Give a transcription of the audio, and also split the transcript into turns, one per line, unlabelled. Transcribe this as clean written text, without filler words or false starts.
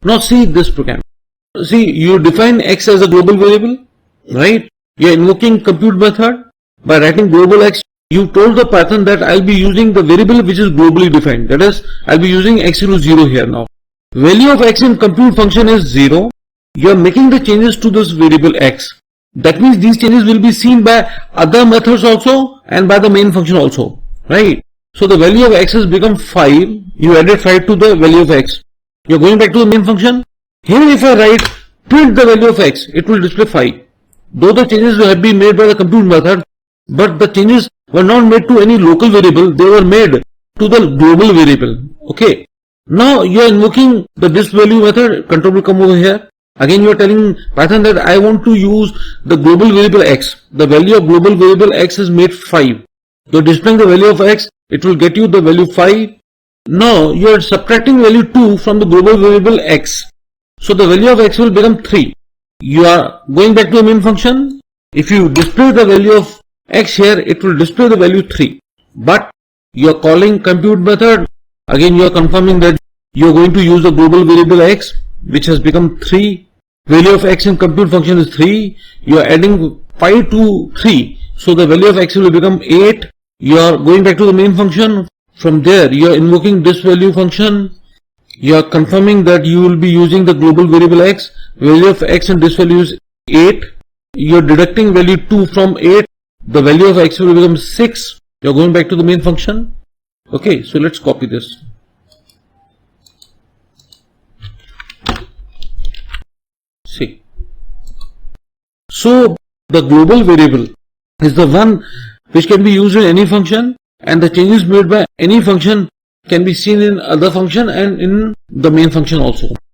Now see this program. See, you define x as a global variable, right? You are invoking compute method by writing global x. You told the Python that I'll be using the variable which is globally defined. That is, I'll be using x equals 0 here now. Value of x in compute function is 0. You are making the changes to this variable x. That means these changes will be seen by other methods also and by the main function also, right? So the value of x has become 5. You added 5 to the value of x. You are going back to the main function. Here if I write print the value of x, it will display 5. Though the changes have been made by the compute method, but the changes were not made to any local variable, they were made to the global variable. Okay. Now you are invoking the disvalue method. Control will come over here. Again you are telling Python that I want to use the global variable x. The value of global variable x is made 5. You are displaying the value of x, it will get you the value 5. Now you are subtracting value 2 from the global variable x. So the value of x will become 3. You are going back to the main function. If you display the value of x here, it will display the value 3. But you are calling compute method. Again you are confirming that you are going to use the global variable x, which has become 3. Value of x in compute function is 3. You are adding 5 to 3. So the value of x will become 8. You are going back to the main function. From there you are invoking this value function. You are confirming that you will be using the global variable x. Value of x in this value is 8. You are deducting value 2 from 8. The value of x will become 6. You are going back to the main function. Okay, so let's copy this. See. So the global variable is the one which can be used in any function, and the changes made by any function can be seen in other function and in the main function also.